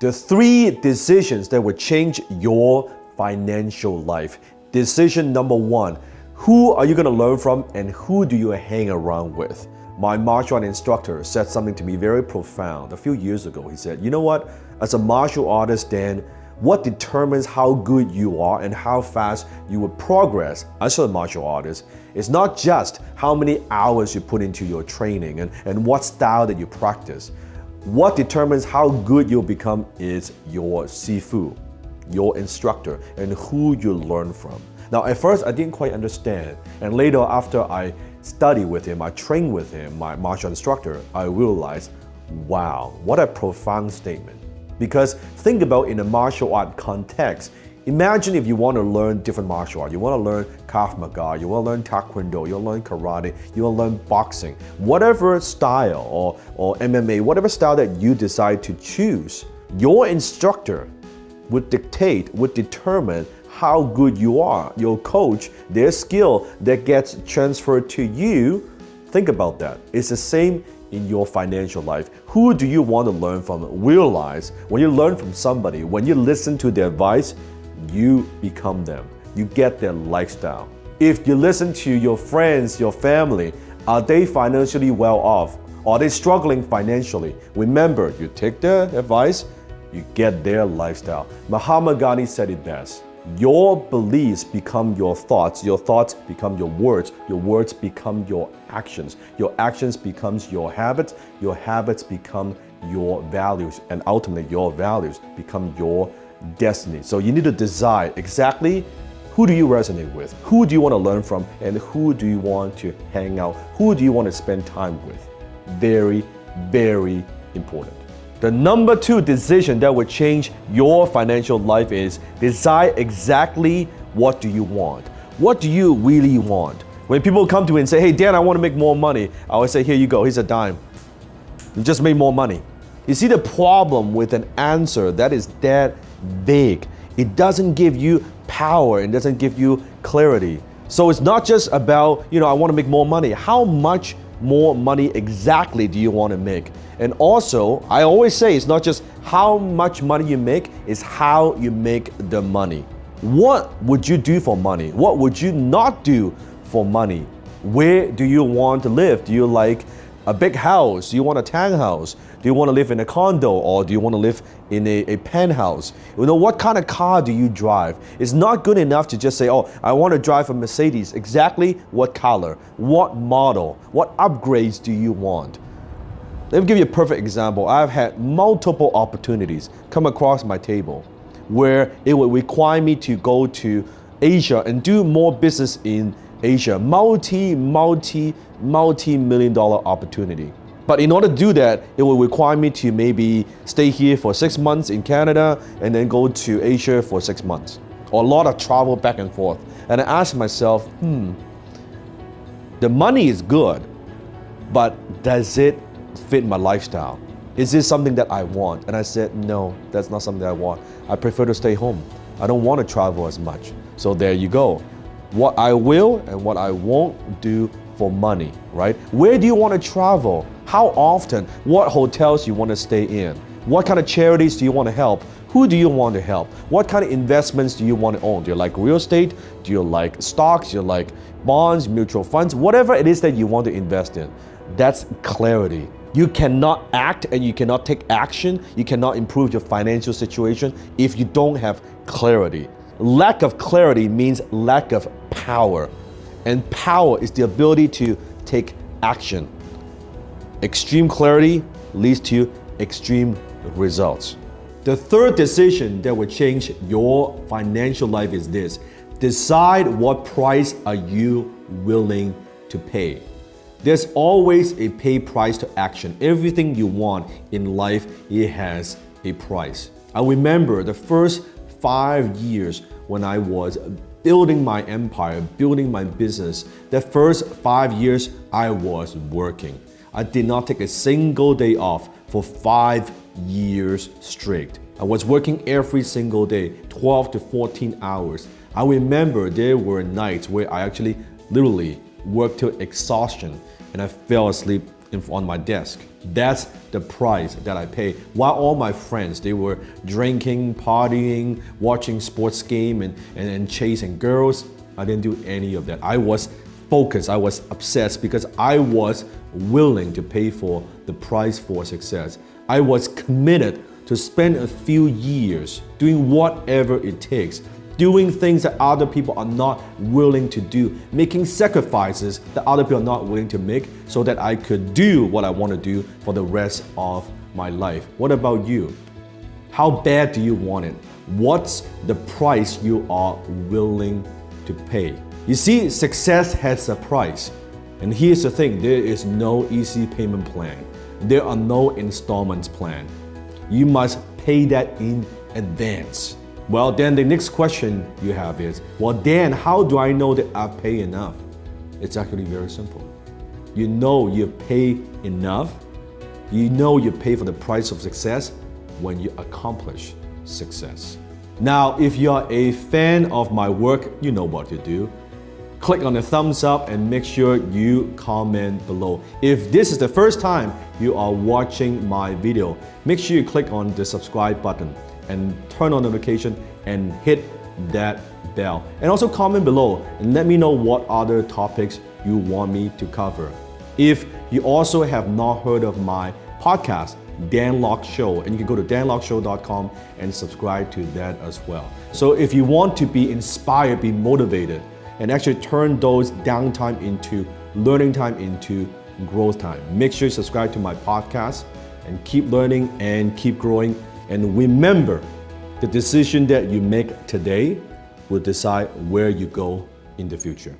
The 3 decisions that will change your financial life. Decision number 1, who are you going to learn from and who do you hang around with? My martial art instructor said something to me very profound a few years ago. He said, you know what, as a martial artist, Dan, what determines how good you are and how fast you will progress as a martial artist is not just how many hours you put into your training and what style that you practice. What determines how good you'll become is your sifu, your instructor, and who you learn from. Now, at first, I didn't quite understand. And later, after I studied with him, I trained with him, my martial instructor, I realized, wow, what a profound statement. Because think about in a martial art context, imagine if you want to learn different martial art. You want to learn Krav Maga, you want to learn Taekwondo, you want to learn karate, you want to learn boxing. Whatever style or MMA, whatever style that you decide to choose, your instructor would dictate, would determine how good you are. Your coach, their skill that gets transferred to you, think about that. It's the same in your financial life. Who do you want to learn from? Realize when you learn from somebody, when you listen to their advice, you become them. You get their lifestyle. If you listen to your friends, your family, are they financially well off? Are they struggling financially? Remember, you take their advice, you get their lifestyle. Mahatma Gandhi said it best. Your beliefs become your thoughts become your words become your actions becomes your habits become your values, and ultimately your values become your destiny. So you need to decide exactly who do you resonate with, who do you want to learn from, and who do you want to hang out, who do you want to spend time with. Very, very important. The number 2 decision that will change your financial life is decide exactly what do you want. What do you really want? When people come to me and say, hey Dan, I want to make more money, I always say, here you go, here's a dime. You just make more money. You see the problem with an answer that is that vague. It doesn't give you power, it doesn't give you clarity. So it's not just about, I want to make more money. How much more money exactly do you want to make? And also, I always say it's not just how much money you make, it's how you make the money. What would you do for money? What would you not do for money? Where do you want to live? Do you like a big house? Do you want a townhouse? Do you want to live in a condo, or do you want to live in a penthouse? What kind of car do you drive? It's not good enough to just say, oh, I want to drive a Mercedes. Exactly what color, what model, what upgrades do you want? Let me give you a perfect example. I've had multiple opportunities come across my table where it would require me to go to Asia and do more business in Asia. Multi-million dollar opportunity. But in order to do that, it will require me to maybe stay here for 6 months in Canada and then go to Asia for 6 months. Or a lot of travel back and forth. And I asked myself, the money is good, but does it fit my lifestyle? Is this something that I want? And I said, no, that's not something I want. I prefer to stay home. I don't want to travel as much. So there you go. What I will and what I won't do for money, right? Where do you want to travel? How often? What hotels you want to stay in? What kind of charities do you want to help? Who do you want to help? What kind of investments do you want to own? Do you like real estate? Do you like stocks? Do you like bonds, mutual funds? Whatever it is that you want to invest in, that's clarity. You cannot act and you cannot take action. You cannot improve your financial situation if you don't have clarity. Lack of clarity means lack of power. And power is the ability to take action. Extreme clarity leads to extreme results. The 3rd decision that will change your financial life is this. Decide what price are you willing to pay. There's always a pay price to action. Everything you want in life, it has a price. I remember the first 5 years when I was building my empire, building my business. The first 5 years I was working. I did not take a single day off for 5 years straight. I was working every single day, 12 to 14 hours. I remember there were nights where I actually literally worked till exhaustion and I fell asleep on my desk. That's the price that I pay. While all my friends, they were drinking, partying, watching sports game and chasing girls, I didn't do any of that. I was focused, I was obsessed because I was willing to pay for the price for success. I was committed to spend a few years doing whatever it takes, doing things that other people are not willing to do, making sacrifices that other people are not willing to make so that I could do what I want to do for the rest of my life. What about you? How bad do you want it? What's the price you are willing to pay? You see, success has a price. And here's the thing, there is no easy payment plan. There are no installments plan. You must pay that in advance. Well, then the next question you have is, well, Dan, how do I know that I've paid enough? It's actually very simple. You know you pay enough. You know you pay for the price of success when you accomplish success. Now, if you're a fan of my work, you know what to do. Click on the thumbs up and make sure you comment below. If this is the first time you are watching my video, make sure you click on the subscribe button and turn on notification and hit that bell. And also comment below and let me know what other topics you want me to cover. If you also have not heard of my podcast, Dan Lok Show, and you can go to danlokshow.com and subscribe to that as well. So if you want to be inspired, be motivated, and actually turn those downtime into learning time, into growth time, make sure you subscribe to my podcast and keep learning and keep growing. And remember, the decision that you make today will decide where you go in the future.